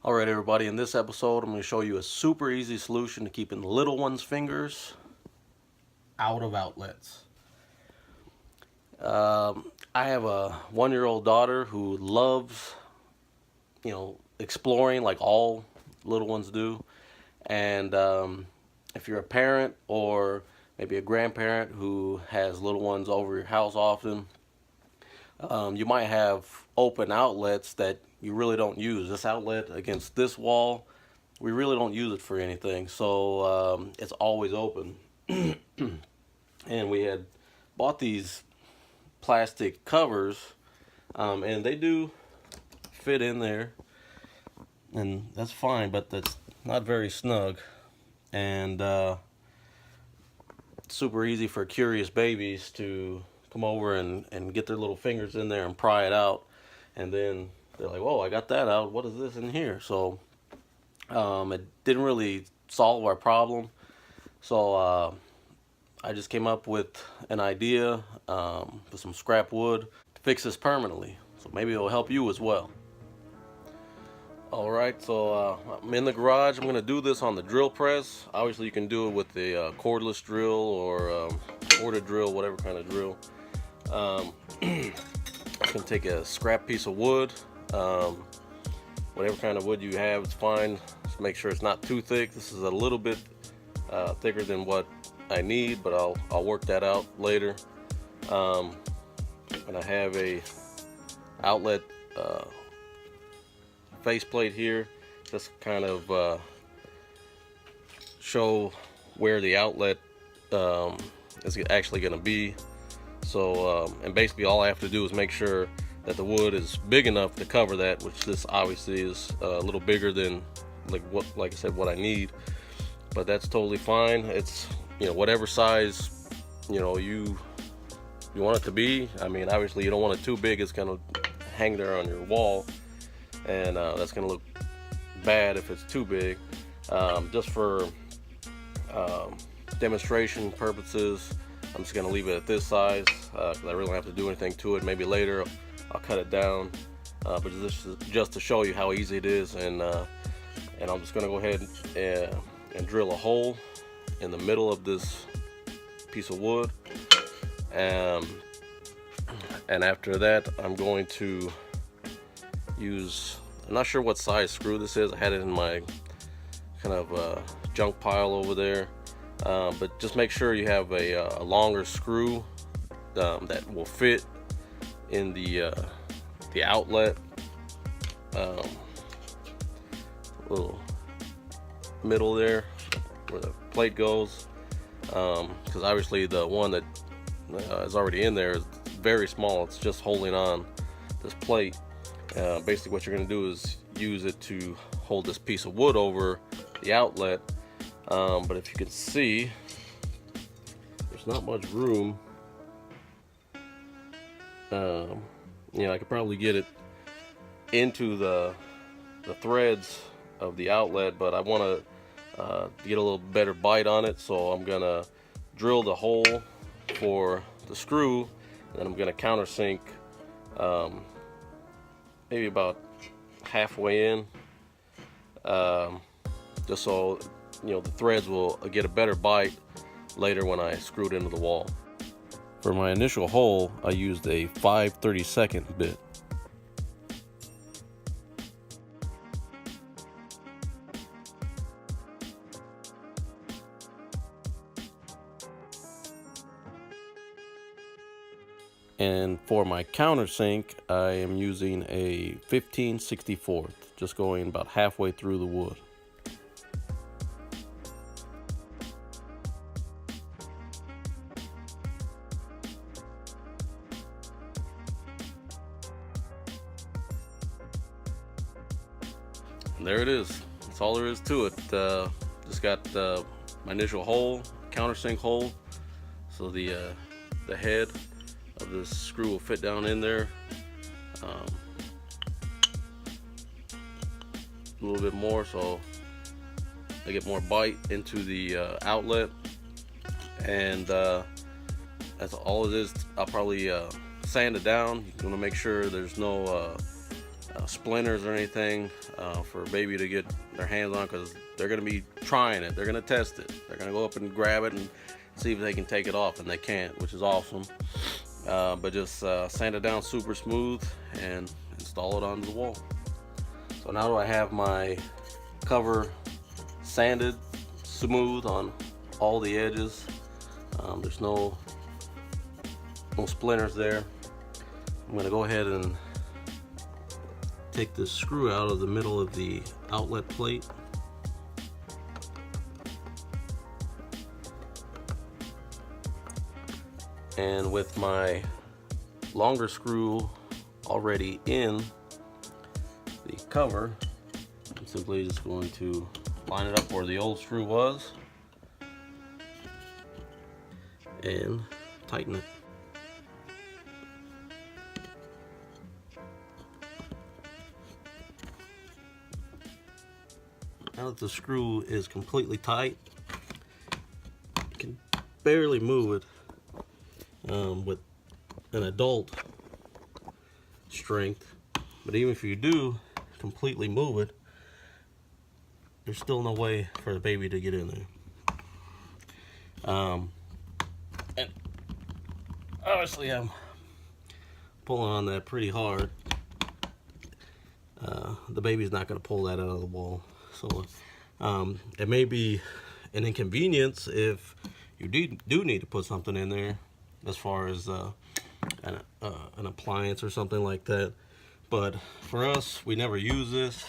Alright everybody, in this episode I'm going to show you a super easy solution to keeping the little one's fingers out of outlets. I have a 1-year-old daughter who loves, exploring like all little ones do. And if you're a parent or maybe a grandparent who has little ones over your house often, you might have open outlets that you really don't use. This outlet against this wall, we really don't use it for anything, so it's always open. And we had bought these plastic covers, and they do fit in there, and that's fine, but that's not very snug, and super easy for curious babies to come over and get their little fingers in there and pry it out, and then they're like, whoa, I got that out, what is this in here? So it didn't really solve our problem, so I just came up with an idea with some scrap wood to fix this permanently, so maybe it'll help you as well. Alright, so I'm in the garage. I'm going to do this on the drill press. Obviously you can do it with a cordless drill or corded drill, whatever kind of drill. You can take a scrap piece of wood, whatever kind of wood you have, it's fine. Just make sure it's not too thick. This is a little bit thicker than what I need, but I'll work that out later. And I have a outlet faceplate here, just kind of show where the outlet is actually going to be. So and basically all I have to do is make sure that the wood is big enough to cover that, which this obviously is a little bigger than like I said, what I need, but that's totally fine. It's whatever size you want it to be. I mean, obviously you don't want it too big, it's gonna hang there on your wall, and that's gonna look bad if it's too big. Just for demonstration purposes, I'm just gonna leave it at this size because I really don't have to do anything to it. Maybe later I'll cut it down, but this is just to show you how easy it is. And I'm just gonna go ahead and drill a hole in the middle of this piece of wood, and after that I'm going to use, I'm not sure what size screw this is. I had it in my kind of junk pile over there, but just make sure you have a longer screw that will fit in the outlet, little middle there where the plate goes, because obviously the one that is already in there is very small. It's just holding on this plate. Basically what you're going to do is use it to hold this piece of wood over the outlet, but if you can see, there's not much room. I could probably get it into the threads of the outlet, but I want to get a little better bite on it, so I'm gonna drill the hole for the screw, and then I'm gonna countersink maybe about halfway in, just so the threads will get a better bite later when I screw it into the wall. For my initial hole, I used a 5/32 bit. And for my countersink, I am using a 15/64, just going about halfway through the wood. And there it is. That's all there is to it. Just got my initial hole, countersink hole, so the head of this screw will fit down in there. A little bit more, so I get more bite into the outlet, and that's all it is. I'll probably sand it down. You want to make sure there's no splinters or anything for a baby to get their hands on, because they're going to be trying it. They're going to test it. They're going to go up and grab it and see if they can take it off, and they can't, which is awesome. But just sand it down super smooth and install it onto the wall. So now that I have my cover sanded smooth on all the edges, there's no splinters there, I'm going to go ahead and take this screw out of the middle of the outlet plate. And with my longer screw already in the cover, I'm simply just going to line it up where the old screw was and tighten it. Now that the screw is completely tight, you can barely move it with an adult strength, but even if you do completely move it, there's still no way for the baby to get in there. And obviously I'm pulling on that pretty hard. The baby's not going to pull that out of the wall, so it may be an inconvenience if you do need to put something in there, as far as an appliance or something like that. But for us, we never use this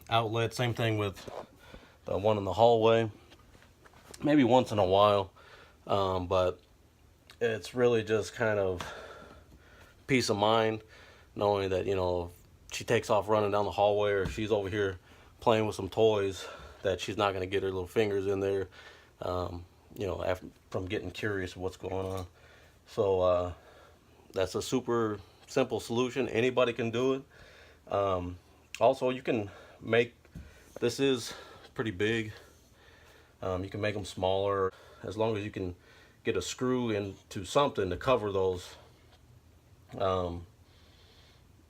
outlet. Same thing with the one in the hallway, maybe once in a while, but it's really just kind of peace of mind knowing that, you know, if she takes off running down the hallway, or she's over here playing with some toys, that she's not going to get her little fingers in there, you know, from getting curious what's going on. So that's a super simple solution. Anybody can do it. Also, you can make, this is pretty big, you can make them smaller, as long as you can get a screw into something to cover those.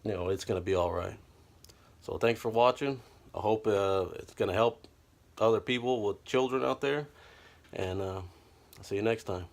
You know, it's going to be all right. So thanks for watching. I hope it's going to help other people with children out there, and I'll see you next time.